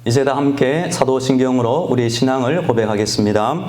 이제 다 함께 사도신경으로 우리 신앙을 고백하겠습니다.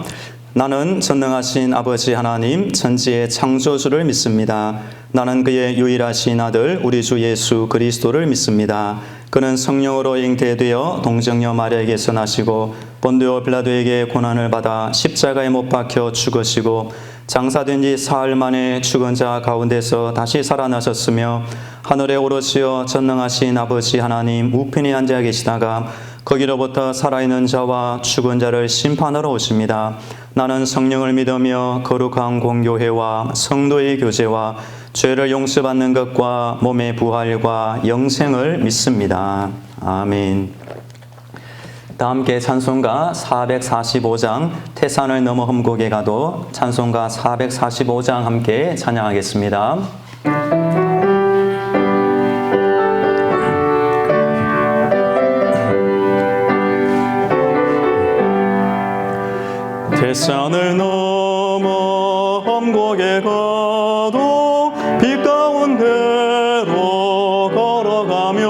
나는 전능하신 아버지 하나님 천지의 창조주를 믿습니다. 나는 그의 유일하신 아들 우리 주 예수 그리스도를 믿습니다. 그는 성령으로 잉태되어 동정녀 마리아에게서 나시고 본디오 빌라도에게 고난을 받아 십자가에 못 박혀 죽으시고 장사된 지 사흘 만에 죽은 자 가운데서 다시 살아나셨으며 하늘에 오르시어 전능하신 아버지 하나님 우편에 앉아 계시다가 거기로부터 살아있는 자와 죽은 자를 심판하러 오십니다. 나는 성령을 믿으며 거룩한 공교회와 성도의 교제와 죄를 용서받는 것과 몸의 부활과 영생을 믿습니다. 아멘. 다 함께 찬송가 445장 태산을 넘어 험곡에 가도 찬송가 445장 함께 찬양하겠습니다. 태산을 넘어 험곡에 가도 빛 가운데로 걸어가면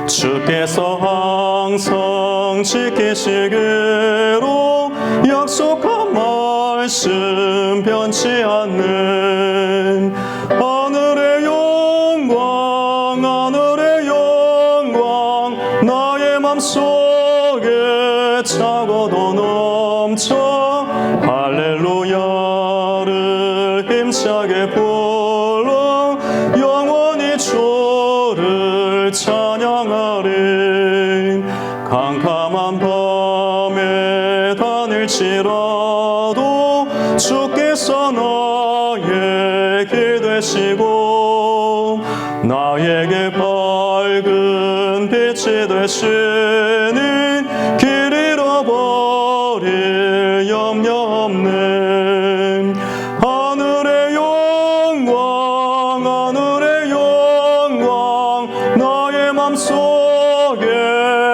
주께서 항상 지키시기로 약속한 말씀 변치 않는 하늘의 영광 나의 맘속에 차고도 넘쳐 할렐루야를 힘차게 불러 영원히 주를 찬양하리. 캄캄한 밤에 다닐지라도 주께서 나의 길 되시고 나에게 밝은 빛이 되시니 길 잃어버릴 염려 없는 하늘의 영광 나의 맘속에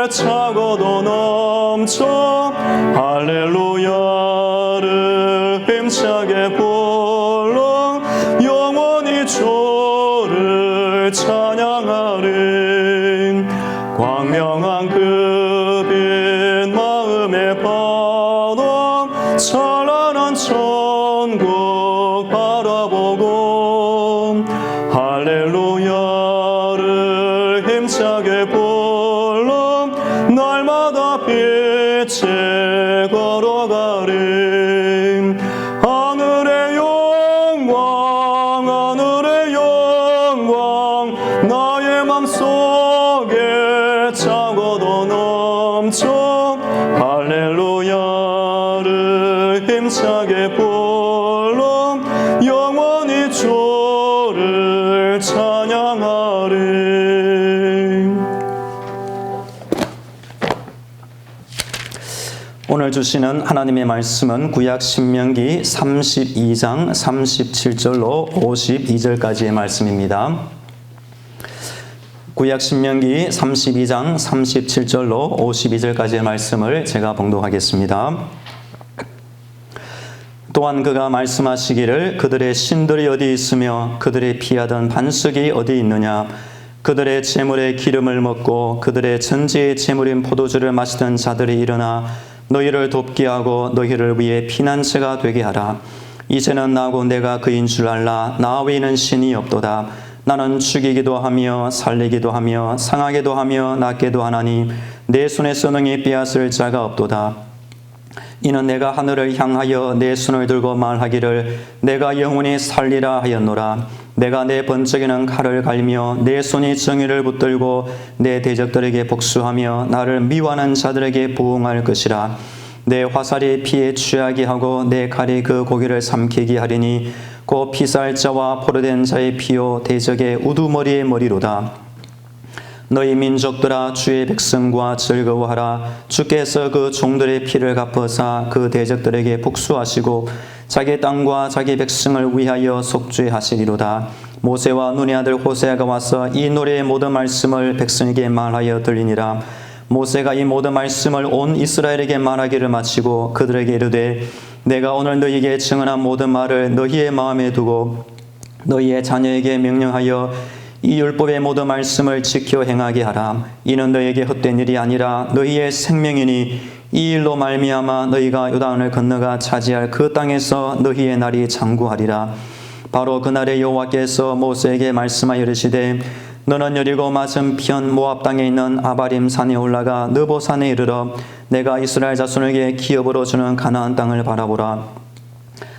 차고도 넘쳐 할렐루야를 힘차게 불러 영원히 주를 찬양하리. 광명한 그 빛 마음에 받아 찬란한 천국 바라보고 할렐루야를 힘차게 불러 날마다 빛에 걸어가리. 하늘의 영광 나의 맘속에 차고도 넘쳐 할렐루야를 힘차게 불러 영원히 주를 찬양하리. 오늘 주시는 하나님의 말씀은 구약 신명기 32장 37절로 52절까지의 말씀입니다. 구약 신명기 32장 37절로 52절까지의 말씀을 제가 봉독하겠습니다. 또한 그가 말씀하시기를 그들의 신들이 어디 있으며 그들의 피하던 반석이 어디 있느냐. 그들의 재물의 기름을 먹고 그들의 전지의 재물인 포도주를 마시던 자들이 일어나 너희를 돕게 하고 너희를 위해 피난처가 되게 하라. 이제는 나고 내가 그인 줄 알라. 나 외에는 신이 없도다. 나는 죽이기도 하며 살리기도 하며 상하게도 하며 낫게도 하나니 내 손에서 능히 빼앗을 자가 없도다. 이는 내가 하늘을 향하여 내 손을 들고 말하기를 내가 영원히 살리라 하였노라. 내가 내 번쩍이는 칼을 갈며 내 손이 정의를 붙들고 내 대적들에게 복수하며 나를 미워하는 자들에게 부응할 것이라. 내 화살이 피에 취하게 하고 내 칼이 그 고기를 삼키게 하리니 곧 피살 자와 포로된 자의 피요 대적의 우두머리의 머리로다. 너희 민족들아 주의 백성과 즐거워하라. 주께서 그 종들의 피를 갚으사 그 대적들에게 복수하시고 자기 땅과 자기 백성을 위하여 속죄하시리로다. 모세와 눈의 아들 호세아가 와서 이 노래의 모든 말씀을 백성에게 말하여 들리니라. 모세가 이 모든 말씀을 온 이스라엘에게 말하기를 마치고 그들에게 이르되 내가 오늘 너희에게 증언한 모든 말을 너희의 마음에 두고 너희의 자녀에게 명령하여 이 율법의 모든 말씀을 지켜 행하게 하라. 이는 너희에게 헛된 일이 아니라 너희의 생명이니 이 일로 말미암아 너희가 요단을 건너가 차지할 그 땅에서 너희의 날이 장구하리라. 바로 그날에 여호와께서 모세에게 말씀하여 이르시되 너는 여리고 맞은편 모압 땅에 있는 아바림 산에 올라가 느보 산에 이르러 내가 이스라엘 자손에게 기업으로 주는 가나안 땅을 바라보라.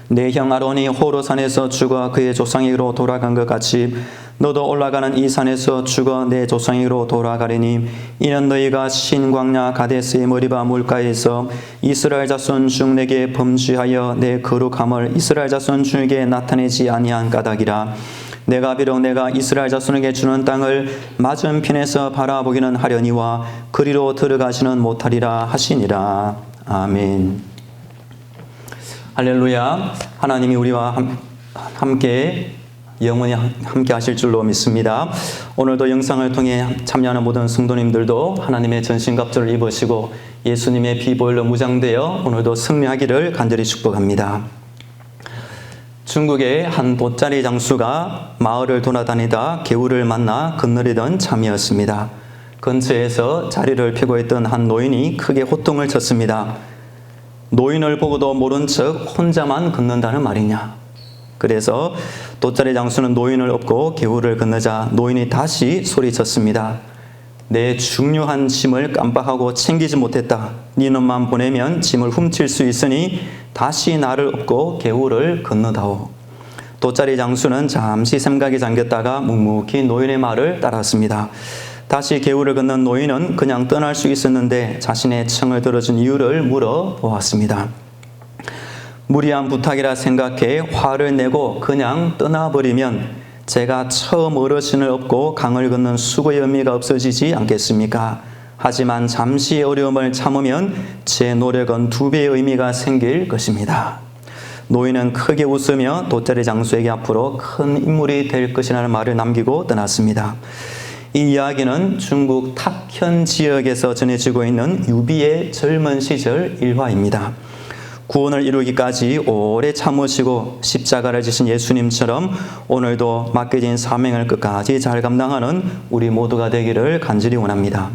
내 형 아론이 호르산에서 죽어 그의 조상에게로 돌아간 것 같이 너도 올라가는 이 산에서 죽어 내 조상에게로 돌아가리니 이는 너희가 신광야 가데스의 머리바 물가에서 이스라엘 자손 중 내게 범죄하여 내 거룩함을 이스라엘 자손 중에게 나타내지 아니한 까닭이라. 내가 비록 내가 이스라엘 자손에게 주는 땅을 맞은편에서 바라보기는 하려니와 그리로 들어가지는 못하리라 하시니라. 아멘. 할렐루야. 하나님이 우리와 함께 영원히 함께 하실 줄로 믿습니다. 오늘도 영상을 통해 참여하는 모든 성도님들도 하나님의 전신갑주를 입으시고 예수님의 피보혈로 무장되어 오늘도 승리하기를 간절히 축복합니다. 중국의 한 돗자리 장수가 마을을 돌아다니다 개울을 만나 건너리던 참이었습니다. 근처에서 자리를 펴고 있던 한 노인이 크게 호통을 쳤습니다. 노인을 보고도 모른 척 혼자만 건넌다는 말이냐. 그래서 돗자리 장수는 노인을 업고 개울을 건너자 노인이 다시 소리쳤습니다. 내 중요한 짐을 깜빡하고 챙기지 못했다. 네 놈만 보내면 짐을 훔칠 수 있으니 다시 나를 업고 개울을 건너다오. 돗자리 장수는 잠시 생각에 잠겼다가 묵묵히 노인의 말을 따랐습니다. 다시 개울을 건넌 노인은 그냥 떠날 수 있었는데 자신의 청을 들어준 이유를 물어보았습니다. 무리한 부탁이라 생각해 화를 내고 그냥 떠나버리면 제가 처음 어르신을 업고 강을 건넌 수고의 의미가 없어지지 않겠습니까? 하지만 잠시의 어려움을 참으면 제 노력은 2배의 의미가 생길 것입니다. 노인은 크게 웃으며 돗자리 장수에게 앞으로 큰 인물이 될 것이라는 말을 남기고 떠났습니다. 이 이야기는 중국 탁현 지역에서 전해지고 있는 유비의 젊은 시절 일화입니다. 구원을 이루기까지 오래 참으시고 십자가를 지신 예수님처럼 오늘도 맡겨진 사명을 끝까지 잘 감당하는 우리 모두가 되기를 간절히 원합니다.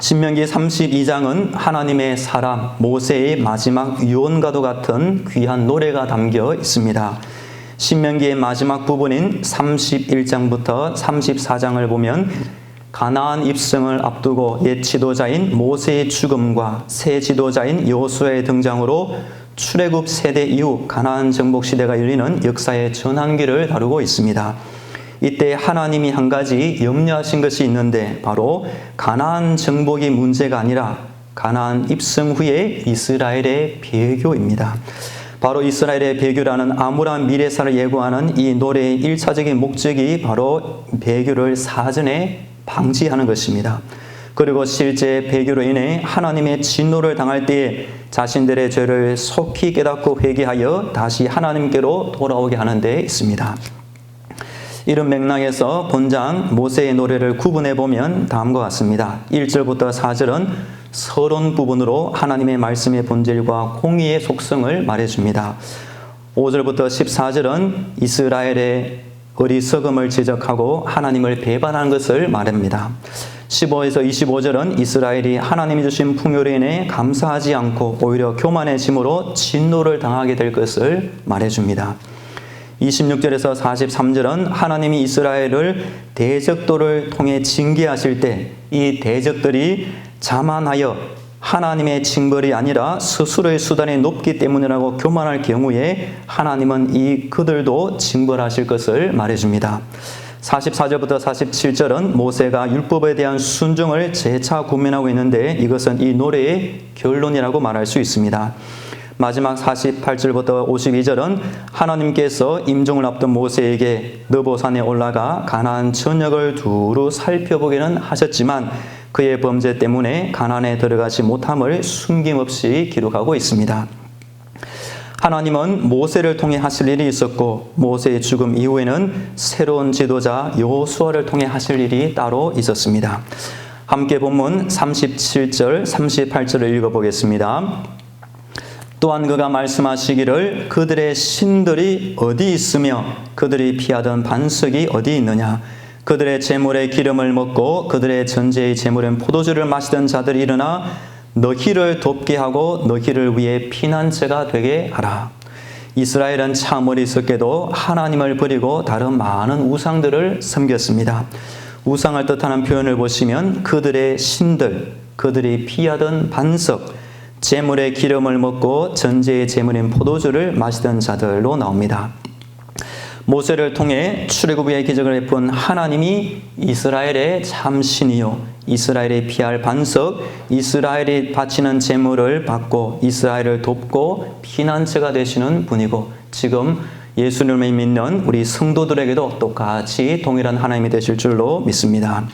신명기 32장은 하나님의 사람 모세의 마지막 유언과도 같은 귀한 노래가 담겨 있습니다. 신명기의 마지막 부분인 31장부터 34장을 보면 가나안 입성을 앞두고 옛 지도자인 모세의 죽음과 새 지도자인 여호수아의 등장으로 출애굽 세대 이후 가나안 정복 시대가 열리는 역사의 전환기를 다루고 있습니다. 이때 하나님이 한 가지 염려하신 것이 있는데 바로 가나안 정복이 문제가 아니라 가나안 입성 후에 이스라엘의 배교입니다. 바로 이스라엘의 배교라는 암울한 미래사를 예고하는 이 노래의 1차적인 목적이 바로 배교를 사전에 방지하는 것입니다. 그리고 실제 배교로 인해 하나님의 진노를 당할 때에 자신들의 죄를 속히 깨닫고 회개하여 다시 하나님께로 돌아오게 하는 데 있습니다. 이런 맥락에서 본장 모세의 노래를 구분해 보면 다음과 같습니다. 1절부터 4절은 서론 부분으로 하나님의 말씀의 본질과 공의의 속성을 말해줍니다. 5절부터 14절은 이스라엘의 어리석음을 지적하고 하나님을 배반한 것을 말합니다. 15에서 25절은 이스라엘이 하나님이 주신 풍요로 인해 감사하지 않고 오히려 교만해짐으로 진노를 당하게 될 것을 말해줍니다. 26절에서 43절은 하나님이 이스라엘을 대적도를 통해 징계하실 때 이 대적들이 자만하여 하나님의 징벌이 아니라 스스로의 수단이 높기 때문이라고 교만할 경우에 하나님은 이 그들도 징벌하실 것을 말해줍니다. 44절부터 47절은 모세가 율법에 대한 순종을 재차 고민하고 있는데 이것은 이 노래의 결론이라고 말할 수 있습니다. 마지막 48절부터 52절은 하나님께서 임종을 앞둔 모세에게 느보산에 올라가 가나안 전역을 두루 살펴보기는 하셨지만 그의 범죄 때문에 가나안에 들어가지 못함을 숨김없이 기록하고 있습니다. 하나님은 모세를 통해 하실 일이 있었고 모세의 죽음 이후에는 새로운 지도자 여호수아를 통해 하실 일이 따로 있었습니다. 함께 본문 37절, 38절을 읽어보겠습니다. 또한 그가 말씀하시기를 그들의 신들이 어디 있으며 그들이 피하던 반석이 어디 있느냐. 그들의 제물의 기름을 먹고 그들의 전제의 제물인 포도주를 마시던 자들이 일어나 너희를 돕게 하고 너희를 위해 피난처가 되게 하라. 이스라엘은 참 어리석게도 하나님을 버리고 다른 많은 우상들을 섬겼습니다. 우상을 뜻하는 표현을 보시면 그들의 신들, 그들이 피하던 반석, 제물의 기름을 먹고 전제의 제물인 포도주를 마시던 자들로 나옵니다. 모세를 통해 출애굽의 기적을 베푼 하나님이 이스라엘의 참신이요 이스라엘이 피할 반석, 이스라엘이 바치는 제물을 받고 이스라엘을 돕고 피난처가 되시는 분이고 지금 예수님을 믿는 우리 성도들에게도 똑같이 동일한 하나님이 되실 줄로 믿습니다.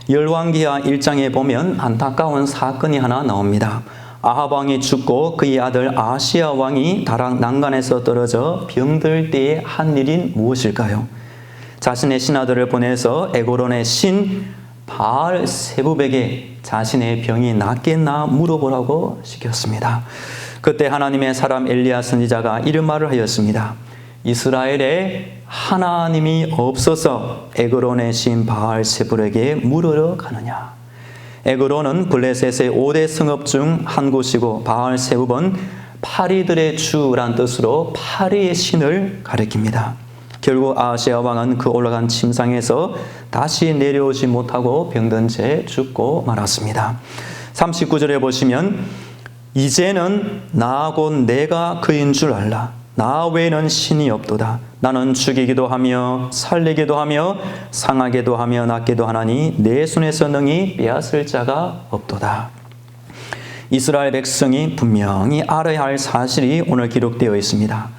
열왕기하 1장에 보면 안타까운 사건이 하나 나옵니다. 아합 왕이 죽고 그의 아들 아시야 왕이 다락 난간에서 떨어져 병들 때에 한 일인 무엇일까요? 자신의 신하들을 보내서 에고론의 신 바알 세부백에 자신의 병이 낫겠나 물어보라고 시켰습니다. 그때 하나님의 사람 엘리야 선지자가 이런 말을 하였습니다. 이스라엘에 하나님이 없어서 에그론의 신 바알 세불에게 물으러 가느냐. 에그론은 블레셋의 5대 성읍 중 한 곳이고 바알 세불은 파리들의 주란 뜻으로 파리의 신을 가리킵니다. 결국 아하시야 왕은 그 올라간 침상에서 다시 내려오지 못하고 병든 채 죽고 말았습니다. 39절에 보시면 이제는 나 곧 내가 그인 줄 알라. 나 외에는 신이 없도다. 나는 죽이기도 하며 살리기도 하며 상하게도 하며 낫게도 하나니 내 손에서 능히 빼앗을 자가 없도다. 이스라엘 백성이 분명히 알아야 할 사실이 오늘 기록되어 있습니다.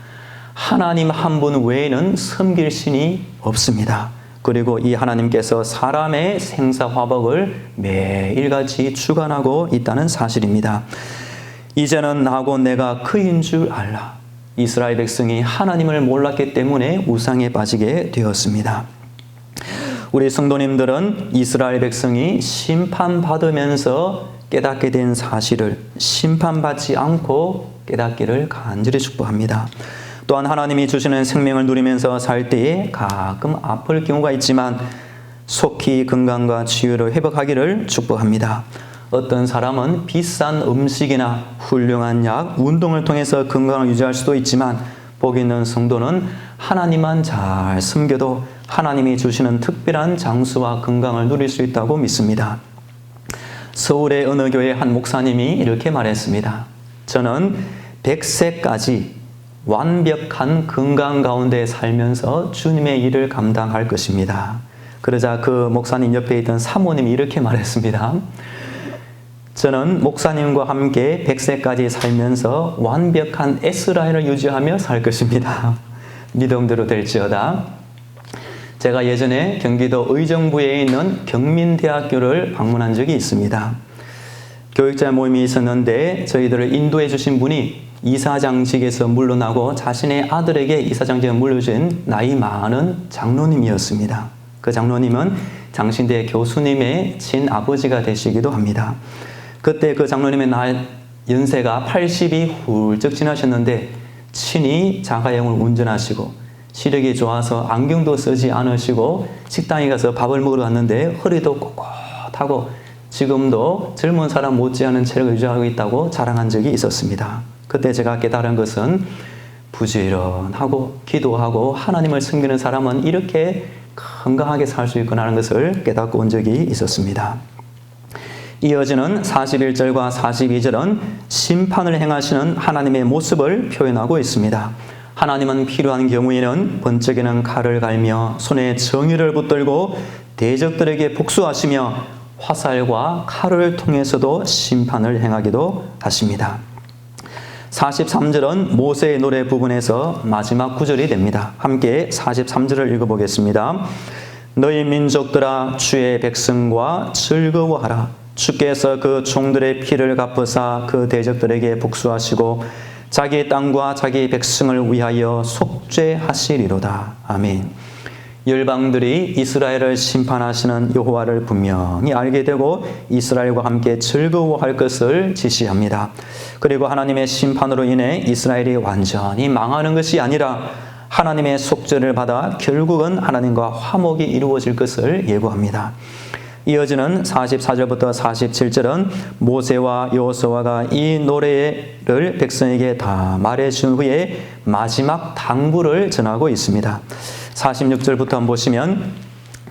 하나님 한 분 외에는 섬길 신이 없습니다. 그리고 이 하나님께서 사람의 생사화복을 매일같이 주관하고 있다는 사실입니다. 이제는 나고 내가 그인 줄 알라. 이스라엘 백성이 하나님을 몰랐기 때문에 우상에 빠지게 되었습니다. 우리 성도님들은 이스라엘 백성이 심판받으면서 깨닫게 된 사실을 심판받지 않고 깨닫기를 간절히 축복합니다. 또한 하나님이 주시는 생명을 누리면서 살 때에 가끔 아플 경우가 있지만 속히 건강과 치유를 회복하기를 축복합니다. 어떤 사람은 비싼 음식이나 훌륭한 약, 운동을 통해서 건강을 유지할 수도 있지만 복 있는 성도는 하나님만 잘 섬겨도 하나님이 주시는 특별한 장수와 건강을 누릴 수 있다고 믿습니다. 서울의 어느 교회 한 목사님이 이렇게 말했습니다. 저는 100세까지 완벽한 건강 가운데 살면서 주님의 일을 감당할 것입니다. 그러자 그 목사님 옆에 있던 사모님이 이렇게 말했습니다. 저는 목사님과 함께 100세까지 살면서 완벽한 에스라엘을 유지하며 살 것입니다. 믿음대로 될지어다. 제가 예전에 경기도 의정부에 있는 경민대학교를 방문한 적이 있습니다. 교육자 모임이 있었는데 저희들을 인도해 주신 분이 이사장직에서 물러나고 자신의 아들에게 이사장직을 물려준 나이 많은 장로님이었습니다. 그 장로님은 장신대 교수님의 친아버지가 되시기도 합니다. 그때 그 장로님의 연세가 80이 훌쩍 지나셨는데 친히 자가용을 운전하시고 시력이 좋아서 안경도 쓰지 않으시고 식당에 가서 밥을 먹으러 갔는데 허리도 꼿꼿하고 지금도 젊은 사람 못지않은 체력을 유지하고 있다고 자랑한 적이 있었습니다. 그때 제가 깨달은 것은 부지런하고 기도하고 하나님을 섬기는 사람은 이렇게 건강하게 살 수 있구나 하는 것을 깨닫고 온 적이 있었습니다. 이어지는 41절과 42절은 심판을 행하시는 하나님의 모습을 표현하고 있습니다. 하나님은 필요한 경우에는 번쩍이는 칼을 갈며 손에 정의를 붙들고 대적들에게 복수하시며 화살과 칼을 통해서도 심판을 행하기도 하십니다. 43절은 모세의 노래 부분에서 마지막 구절이 됩니다. 함께 43절을 읽어보겠습니다. 너희 민족들아 주의 백성과 즐거워하라. 주께서 그 종들의 피를 갚으사 그 대적들에게 복수하시고 자기 땅과 자기 백성을 위하여 속죄하시리로다. 아멘. 열방들이 이스라엘을 심판하시는 여호와를 분명히 알게 되고 이스라엘과 함께 즐거워할 것을 지시합니다. 그리고 하나님의 심판으로 인해 이스라엘이 완전히 망하는 것이 아니라 하나님의 속죄를 받아 결국은 하나님과 화목이 이루어질 것을 예고합니다. 이어지는 44절부터 47절은 모세와 여호수아가 이 노래를 백성에게 다 말해준 후에 마지막 당부를 전하고 있습니다. 46절부터 한번 보시면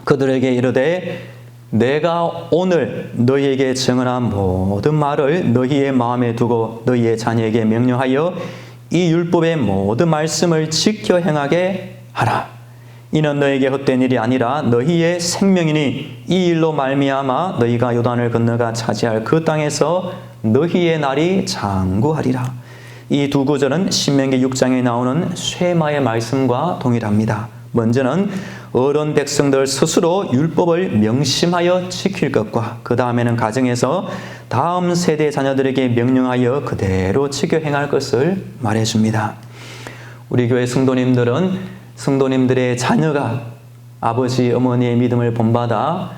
그들에게 이르되 내가 오늘 너희에게 증언한 모든 말을 너희의 마음에 두고 너희의 자녀에게 명령하여 이 율법의 모든 말씀을 지켜 행하게 하라. 이는 너에게 헛된 일이 아니라 너희의 생명이니 이 일로 말미암아 너희가 요단을 건너가 차지할 그 땅에서 너희의 날이 장구하리라. 이 두 구절은 신명기 6장에 나오는 쇠마의 말씀과 동일합니다. 먼저는 어른 백성들 스스로 율법을 명심하여 지킬 것과 그 다음에는 가정에서 다음 세대 자녀들에게 명령하여 그대로 지켜 행할 것을 말해줍니다. 우리 교회 성도님들의 자녀가 아버지 어머니의 믿음을 본받아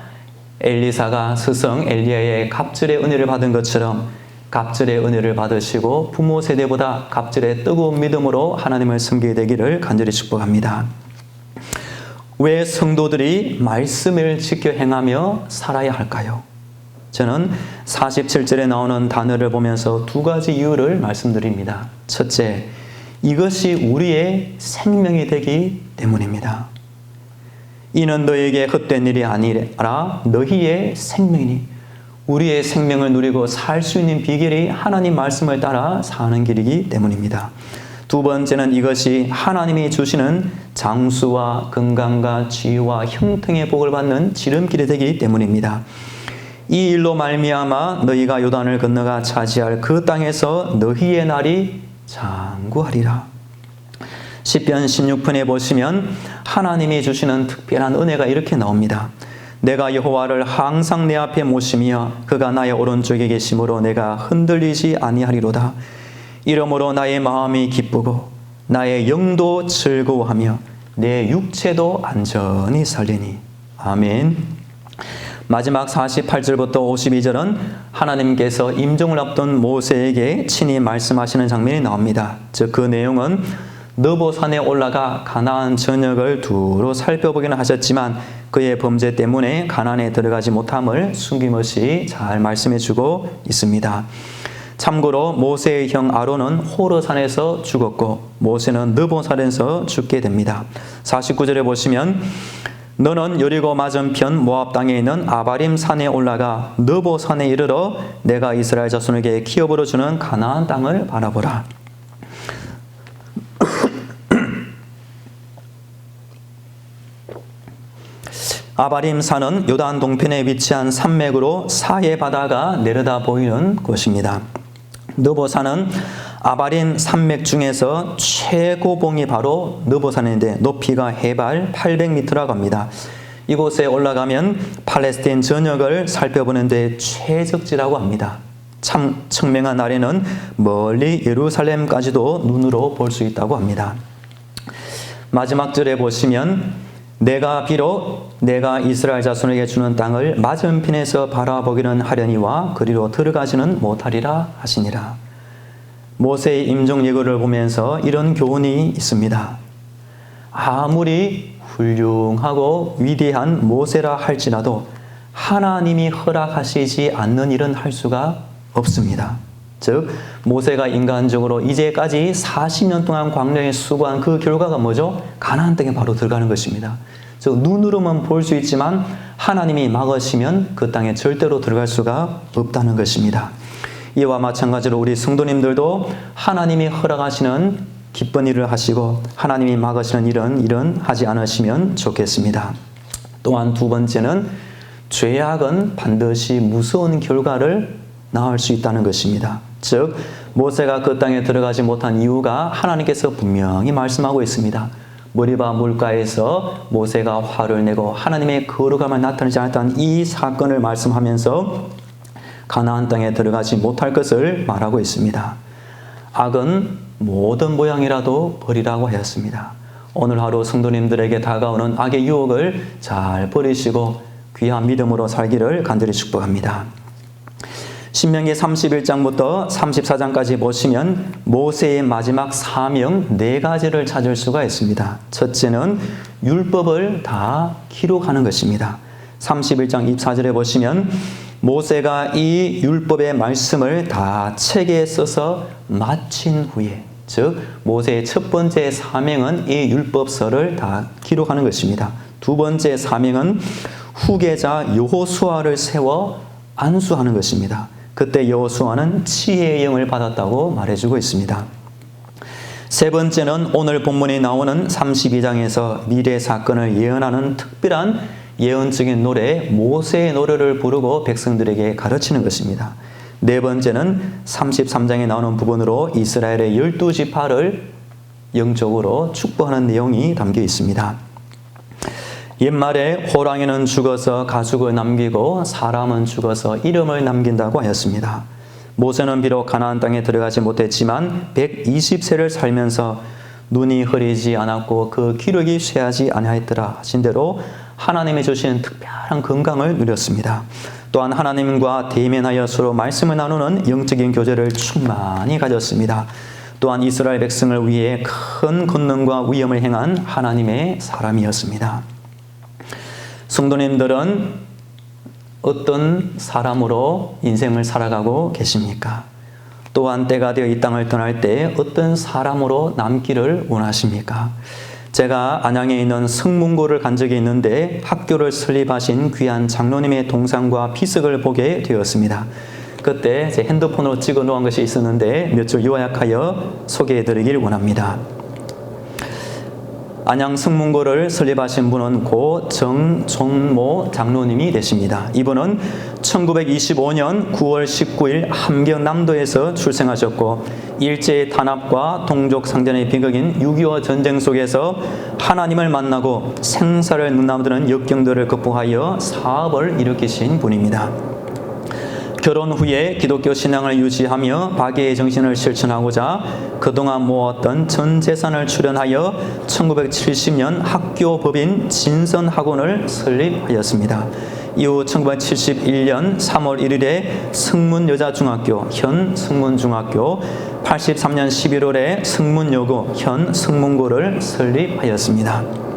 엘리사가 스승 엘리야의 갑절의 은혜를 받은 것처럼 갑절의 은혜를 받으시고 부모 세대보다 갑절의 뜨거운 믿음으로 하나님을 섬기게 되기를 간절히 축복합니다. 왜 성도들이 말씀을 지켜 행하며 살아야 할까요? 저는 47절에 나오는 단어를 보면서 두 가지 이유를 말씀드립니다. 첫째, 이것이 우리의 생명이 되기 때문입니다. 이는 너에게 헛된 일이 아니라 너희의 생명이니 우리의 생명을 누리고 살 수 있는 비결이 하나님 말씀을 따라 사는 길이기 때문입니다. 두 번째는 이것이 하나님이 주시는 장수와 건강과 지위와 형통의 복을 받는 지름길이 되기 때문입니다. 이 일로 말미암아 너희가 요단을 건너가 차지할 그 땅에서 너희의 날이 장구하리라. 시편 16편에 보시면 하나님이 주시는 특별한 은혜가 이렇게 나옵니다. 내가 여호와를 항상 내 앞에 모시며 그가 나의 오른쪽에 계심으로 내가 흔들리지 아니하리로다. 이러므로 나의 마음이 기쁘고 나의 영도 즐거워하며 내 육체도 안전히 살리니. 아멘. 마지막 48절부터 52절은 하나님께서 임종을 앞둔 모세에게 친히 말씀하시는 장면이 나옵니다. 즉 그 내용은 느보산에 올라가 가나안 전역을 두루 살펴보기는 하셨지만 그의 범죄 때문에 가나안에 들어가지 못함을 숨김없이 잘 말씀해주고 있습니다. 참고로 모세의 형 아론은 호르산에서 죽었고 모세는 느보산에서 죽게 됩니다. 49절에 보시면 너는 여리고 맞은편 모압 땅에 있는 아바림 산에 올라가 느보산에 이르러 내가 이스라엘 자손에게 기업으로 주는 가나안 땅을 바라보라. 아바림 산은 요단 동편에 위치한 산맥으로 사해 바다가 내려다 보이는 곳입니다. 느보산은 아바림 산맥 중에서 최고봉이 바로 느보산인데 높이가 해발 800m라고 합니다. 이곳에 올라가면 팔레스타인 전역을 살펴보는 데 최적지라고 합니다. 참 청명한 날에는 멀리 예루살렘까지도 눈으로 볼 수 있다고 합니다. 마지막 절에 보시면 내가 비록 내가 이스라엘 자손에게 주는 땅을 맞은편에서 바라보기는 하려니와 그리로 들어가지는 못하리라 하시니라. 모세의 임종 예고를 보면서 이런 교훈이 있습니다. 아무리 훌륭하고 위대한 모세라 할지라도 하나님이 허락하시지 않는 일은 할 수가 없습니다. 즉 모세가 인간적으로 이제까지 40년 동안 광야에 수고한 그 결과가 뭐죠? 가나안 땅에 바로 들어가는 것입니다. 즉 눈으로만 볼 수 있지만 하나님이 막으시면 그 땅에 절대로 들어갈 수가 없다는 것입니다. 이와 마찬가지로 우리 성도님들도 하나님이 허락하시는 기쁜 일을 하시고 하나님이 막으시는 일은 하지 않으시면 좋겠습니다. 또한 두 번째는 죄악은 반드시 무서운 결과를 낳을 수 있다는 것입니다. 즉 모세가 그 땅에 들어가지 못한 이유가 하나님께서 분명히 말씀하고 있습니다. 머리바 물가에서 모세가 화를 내고 하나님의 거룩함을 나타내지 않았던 이 사건을 말씀하면서 가나안 땅에 들어가지 못할 것을 말하고 있습니다. 악은 모든 모양이라도 버리라고 하였습니다. 오늘 하루 성도님들에게 다가오는 악의 유혹을 잘 버리시고 귀한 믿음으로 살기를 간절히 축복합니다. 신명기 31장부터 34장까지 보시면 모세의 마지막 사명 4가지를 찾을 수가 있습니다. 첫째는 율법을 다 기록하는 것입니다. 31장 24절에 보시면 모세가 이 율법의 말씀을 다 책에 써서 마친 후에, 즉 모세의 첫 번째 사명은 이 율법서를 다 기록하는 것입니다. 두 번째 사명은 후계자 여호수아를 세워 안수하는 것입니다. 그때 여호수아는 지혜의 영을 받았다고 말해주고 있습니다. 세 번째는 오늘 본문에 나오는 32장에서 미래 사건을 예언하는 특별한 예언적인 노래, 모세의 노래를 부르고 백성들에게 가르치는 것입니다. 네 번째는 33장에 나오는 부분으로 이스라엘의 12지파를 영적으로 축복하는 내용이 담겨 있습니다. 옛말에 호랑이는 죽어서 가죽을 남기고 사람은 죽어서 이름을 남긴다고 하였습니다. 모세는 비록 가나안 땅에 들어가지 못했지만 120세를 살면서 눈이 흐리지 않았고 그 기력이 쇠하지 아니하였더라 하신 대로 하나님이 주신 특별한 건강을 누렸습니다. 또한 하나님과 대면하여 서로 말씀을 나누는 영적인 교제를 충만히 가졌습니다. 또한 이스라엘 백성을 위해 큰 권능과 위엄을 행한 하나님의 사람이었습니다. 성도님들은 어떤 사람으로 인생을 살아가고 계십니까? 또한 때가 되어 이 땅을 떠날 때 어떤 사람으로 남기를 원하십니까? 제가 안양에 있는 성문고를 간 적이 있는데 학교를 설립하신 귀한 장로님의 동상과 피석을 보게 되었습니다. 그때 제 핸드폰으로 찍어 놓은 것이 있었는데 몇 줄 요약하여 소개해 드리길 원합니다. 안양 성문고를 설립하신 분은 고 정종모 장로님이 되십니다. 이분은 1925년 9월 19일 함경남도에서 출생하셨고 일제의 탄압과 동족 상전의 비극인 6.25 전쟁 속에서 하나님을 만나고 생사를 눈앞두는 역경들을 극복하여 사업을 일으키신 분입니다. 결혼 후에 기독교 신앙을 유지하며 박애의 정신을 실천하고자 그동안 모았던 전 재산을 출연하여 1970년 학교법인 진선학원을 설립하였습니다. 이후 1971년 3월 1일에 성문여자중학교, 현 성문중학교, 83년 11월에 성문여고, 현 성문고를 설립하였습니다.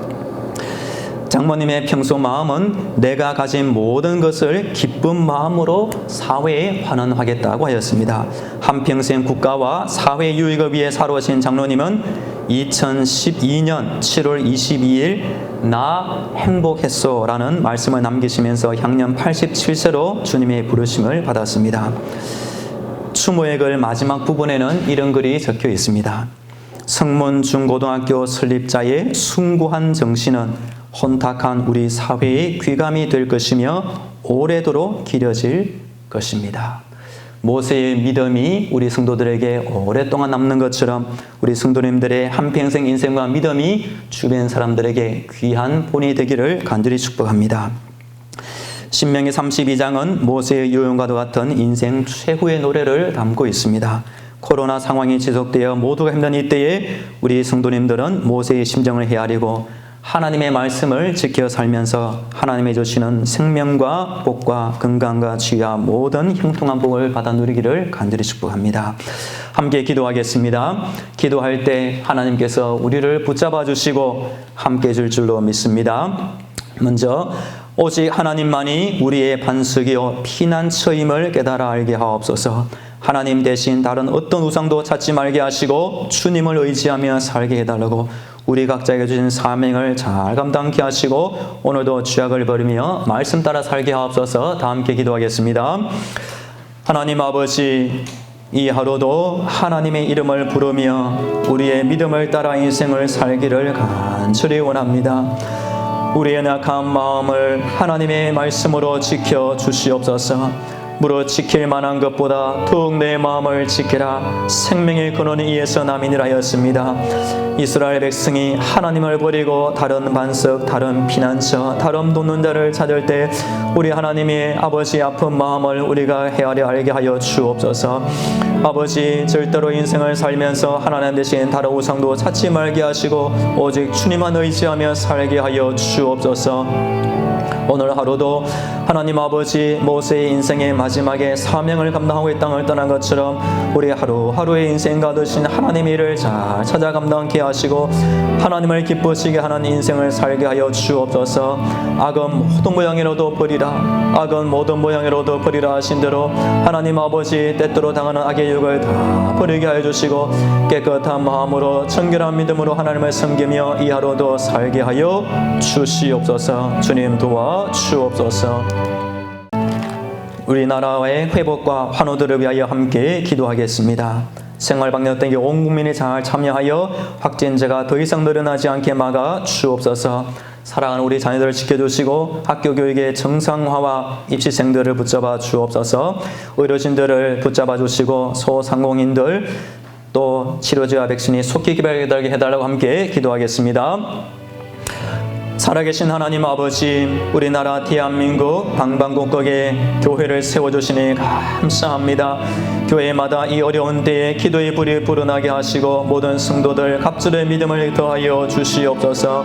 장모님의 평소 마음은 내가 가진 모든 것을 기쁜 마음으로 사회에 환원하겠다고 하였습니다. 한평생 국가와 사회 유익을 위해 살아오신 장로님은 2012년 7월 22일 나 행복했소 라는 말씀을 남기시면서 향년 87세로 주님의 부르심을 받았습니다. 추모의 마지막 부분에는 이런 글이 적혀 있습니다. 성문중고등학교 설립자의 숭고한 정신은 혼탁한 우리 사회의 귀감이 될 것이며 오래도록 기려질 것입니다. 모세의 믿음이 우리 성도들에게 오랫동안 남는 것처럼 우리 성도님들의 한평생 인생과 믿음이 주변 사람들에게 귀한 본이 되기를 간절히 축복합니다. 신명기 32장은 모세의 요용과도 같은 인생 최후의 노래를 담고 있습니다. 코로나 상황이 지속되어 모두가 힘든 이때에 우리 성도님들은 모세의 심정을 헤아리고 하나님의 말씀을 지켜 살면서 하나님이 주시는 생명과 복과 건강과 지혜와 모든 형통한 복을 받아 누리기를 간절히 축복합니다. 함께 기도하겠습니다. 기도할 때 하나님께서 우리를 붙잡아 주시고 함께 해줄 줄로 믿습니다. 먼저 오직 하나님만이 우리의 반석이요 피난처임을 깨달아 알게 하옵소서. 하나님 대신 다른 어떤 우상도 찾지 말게 하시고 주님을 의지하며 살게 해달라고 우리 각자에게 주신 사명을 잘 감당케 하시고 오늘도 죄악을 버리며 말씀 따라 살게 하옵소서. 다 함께 기도하겠습니다. 하나님 아버지, 이 하루도 하나님의 이름을 부르며 우리의 믿음을 따라 인생을 살기를 간절히 원합니다. 우리의 낙한 마음을 하나님의 말씀으로 지켜 주시옵소서. 무릇 지킬 만한 것보다 더욱 내 마음을 지키라. 생명의 근원이 이에서 남이니라 하였습니다. 이스라엘 백성이 하나님을 버리고 다른 반석, 다른 피난처, 다른 돕는 자를 찾을 때 우리 하나님의 아버지 아픈 마음을 우리가 헤아려 알게 하여 주옵소서. 아버지, 절대로 인생을 살면서 하나님 대신 다른 우상도 찾지 말게 하시고 오직 주님만 의지하며 살게 하여 주옵소서. 오늘 하루도 하나님 아버지 모세의 인생의 마지막에 사명을 감당하고 이 땅을 떠난 것처럼 우리 하루하루의 인생 가두신 하나님의 일을 잘 찾아 감당케 하시고 하나님을 기쁘시게 하는 인생을 살게 하여 주옵소서. 악은 모든 모양이로도 버리라. 악은 모든 모양이로도 버리라 하신 대로 하나님 아버지 때때로 당하는 악의 유혹을 다 버리게 하여 주시고 깨끗한 마음으로 정결한 믿음으로 하나님을 섬기며 이 하루도 살게 하여 주시옵소서. 주님 도와 주옵소서. 우리나라의 회복과 환호들을 위하여 함께 기도하겠습니다. 생활방역등에 온 국민이 잘 참여하여 확진자가 더 이상 늘어나지 않게 막아 주옵소서. 사랑하는 우리 자녀들을 지켜주시고 학교 교육의 정상화와 입시생들을 붙잡아 주옵소서. 의료진들을 붙잡아 주시고 소상공인들 또 치료제와 백신이 속히 개발되게 해달라고 함께 기도하겠습니다. 살아계신 하나님 아버지, 우리나라 대한민국 방방곡곡에 교회를 세워주시니 감사합니다. 교회마다 이 어려운 때에 기도의 불이 불어나게 하시고 모든 성도들 갑절의 믿음을 더하여 주시옵소서.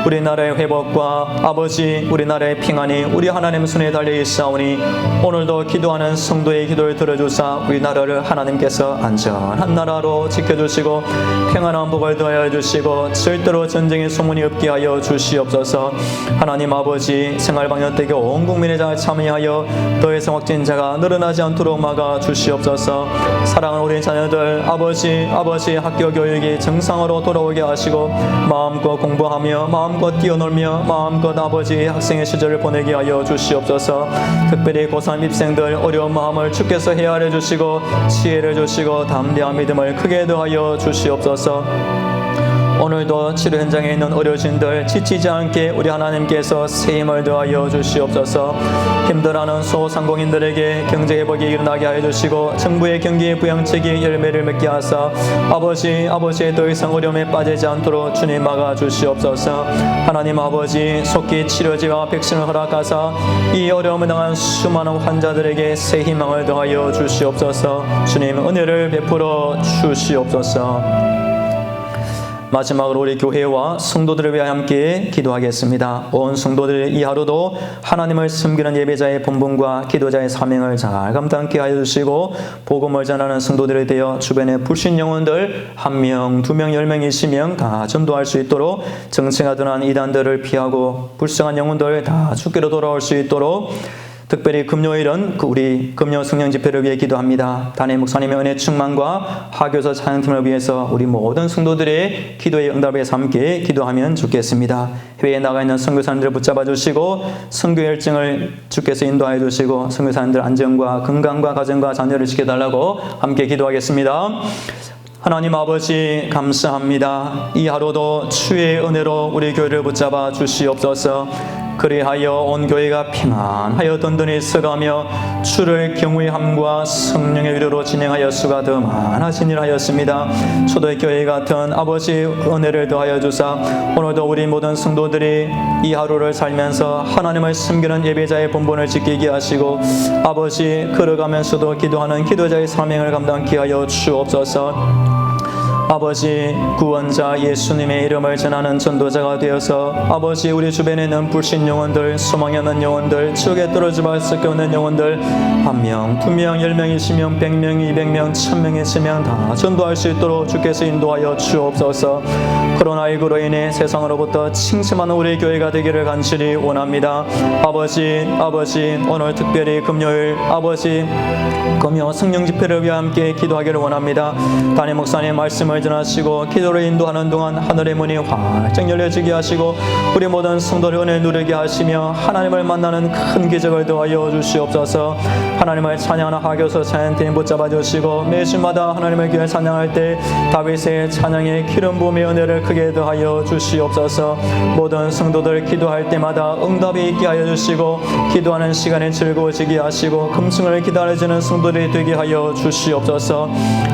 우리나라의 회복과 아버지 우리나라의 평안이 우리 하나님 손에 달려 있사오니 오늘도 기도하는 성도의 기도를 들어주사 우리나라를 하나님께서 안전한 나라로 지켜주시고 평안한 복을 더하여 주시고 절대로 전쟁의 소문이 없게 하여 주시옵소서. 하나님 아버지 생활방역되게 온 국민의 잘 참여하여 더 이상 확진자가 늘어나지 않도록 막아 주시옵소서. 사랑하는 우리 자녀들 아버지 학교 교육이 정상으로 돌아오게 하시고 마음껏 공부하며 마음껏 뛰어놀며 마음껏 아버지 학생의 시절을 보내게 하여 주시옵소서. 특별히 고3 입생들 어려운 마음을 주께서 헤아려 주시고 지혜를 주시고 담대한 믿음을 크게 더하여 주시옵소서. 오늘도 치료 현장에 있는 의료진들 지치지 않게 우리 하나님께서 새 힘을 더하여 주시옵소서. 힘들어하는 소상공인들에게 경제회복이 일어나게 하여 주시고 정부의 경기 부양책이 열매를 맺게 하사 아버지의 더 이상 어려움에 빠지지 않도록 주님 막아 주시옵소서. 하나님 아버지 속히 치료제와 백신을 허락하사 이 어려움을 당한 수많은 환자들에게 새 희망을 더하여 주시옵소서. 주님 은혜를 베풀어 주시옵소서. 마지막으로 우리 교회와 성도들을 위하여 함께 기도하겠습니다. 온 성도들 이 하루도 하나님을 섬기는 예배자의 본분과 기도자의 사명을 잘 감당케 하여 주시고 복음을 전하는 성도들에 대하여 주변의 불신 영혼들 1명, 2명, 10명, 20명 다 전도할 수 있도록 정체가 드러난 이단들을 피하고 불쌍한 영혼들 다 주께로 돌아올 수 있도록 특별히 금요일은 우리 금요 성령 집회를 위해 기도합니다. 담임 목사님의 은혜 충만과 하교사 찬양팀을 위해서 우리 모든 성도들의 기도의 응답을 위해서 함께 기도하면 좋겠습니다. 해외에 나가 있는 선교사님들을 붙잡아 주시고 선교 열정을 주께서 인도하여 주시고 선교사님들 안전과 건강과 가정과 자녀를 지켜달라고 함께 기도하겠습니다. 하나님 아버지 감사합니다. 이 하루도 주의 은혜로 우리 교회를 붙잡아 주시옵소서. 그리하여 온 교회가 평안하여 든든히 서가며 주를 경외함과 성령의 위로로 진행하여 수가 더 많아지니라 하였습니다. 초대교회 같은 아버지 은혜를 더하여 주사 오늘도 우리 모든 성도들이 이 하루를 살면서 하나님을 섬기는 예배자의 본분을 지키게 하시고 아버지 걸어가면서도 기도하는 기도자의 사명을 감당케 하여 주옵소서. 아버지 구원자 예수님의 이름을 전하는 전도자가 되어서 아버지 우리 주변에 있는 불신 영혼들 소망이 없는 영혼들 지옥에 떨어질 수밖에 없는 영혼들 1명, 2명, 10명, 20명, 100명, 200명, 1000명, 1000명 다 전도할 수 있도록 주께서 인도하여 주옵소서. 코로나19로 인해 세상으로부터 침침하는 우리 교회가 되기를 간절히 원합니다. 아버지 오늘 특별히 금요일 아버지 금요 성령 집회를 위해 함께 기도하기를 원합니다. 담임 목사님 말씀을 말씀을 전하시고 기도를 인도하는 동안 하늘의 문이 활짝 열려지게 하시고 우리 모든 성도를 은혜 누리게 하시며 하나님을 만나는 큰 기적을 더하여 주시옵소서. 하나님을 찬양하는 하교서 찬양팀 붙잡아 주시고 매주마다 하나님의 교회 찬양할 때 다윗의 찬양에 기름 부음의 은혜를 크게 더하여 주시옵소서. 모든 성도들 기도할 때마다 응답이 있게 하여 주시고 기도하는 시간에 즐거워지게 하시고 금승을 기다려주는 성도들이 되게 하여 주시옵소서.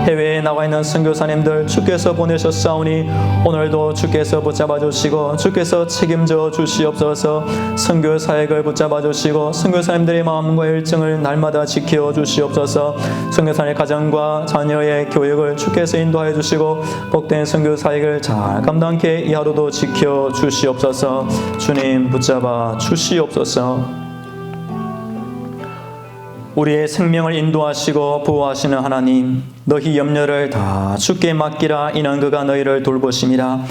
해외에 나와 있는 선교사님들 주께서 보내셨사오니 오늘도 주께서 붙잡아 주시고 주께서 책임져 주시옵소서. 선교 사역을 붙잡아 주시고 선교사님들의 마음과 일정을 날마다 지켜 주시옵소서. 선교사님의 가정과 자녀의 교육을 주께서 인도하여 주시고 복된 선교 사역을 잘 감당케 이 하루도 지켜 주시옵소서. 주님 붙잡아 주시옵소서. 우리의 생명을 인도하시고 보호하시는 하나님, 너희 염려를 다 주께 맡기라. 이는 그가 너희를 돌보심이라.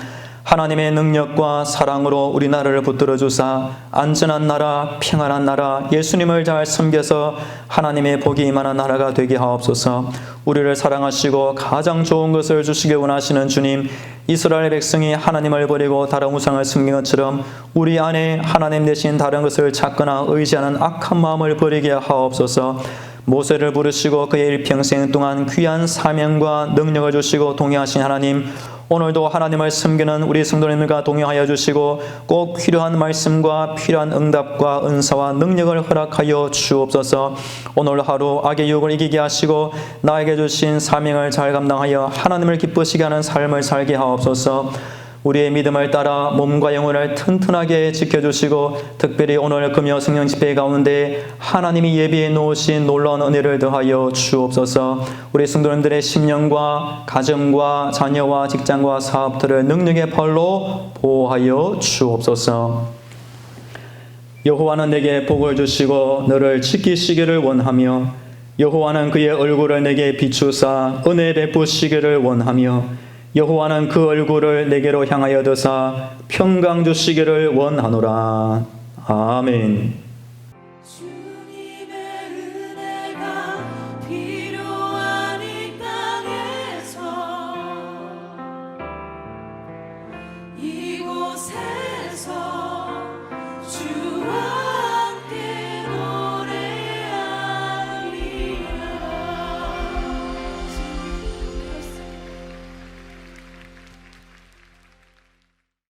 하나님의 능력과 사랑으로 우리 나라를 붙들어 주사 안전한 나라, 평안한 나라, 예수님을 잘 섬겨서 하나님의 복이 임하는 나라가 되게 하옵소서. 우리를 사랑하시고 가장 좋은 것을 주시기 원하시는 주님, 이스라엘 백성이 하나님을 버리고 다른 우상을 섬긴 것처럼 우리 안에 하나님 대신 다른 것을 찾거나 의지하는 악한 마음을 버리게 하옵소서. 모세를 부르시고 그의 일평생 동안 귀한 사명과 능력을 주시고 동행하신 하나님, 오늘도 하나님을 섬기는 우리 성도님들과 동행하여 주시고 꼭 필요한 말씀과 필요한 응답과 은사와 능력을 허락하여 주옵소서. 오늘 하루 악의 유혹을 이기게 하시고 나에게 주신 사명을 잘 감당하여 하나님을 기쁘시게 하는 삶을 살게 하옵소서. 우리의 믿음을 따라 몸과 영혼을 튼튼하게 지켜주시고 특별히 오늘 금요 성령 집회 가운데 하나님이 예비해 놓으신 놀라운 은혜를 더하여 주옵소서. 우리 성도님들의 심령과 가정과 자녀와 직장과 사업들을 능력의 팔로 보호하여 주옵소서. 여호와는 내게 복을 주시고 너를 지키시기를 원하며 여호와는 그의 얼굴을 내게 비추사 은혜 베푸시기를 원하며 여호와는 그 얼굴을 내게로 향하여 드사 평강 주시기를 원하노라. 아멘.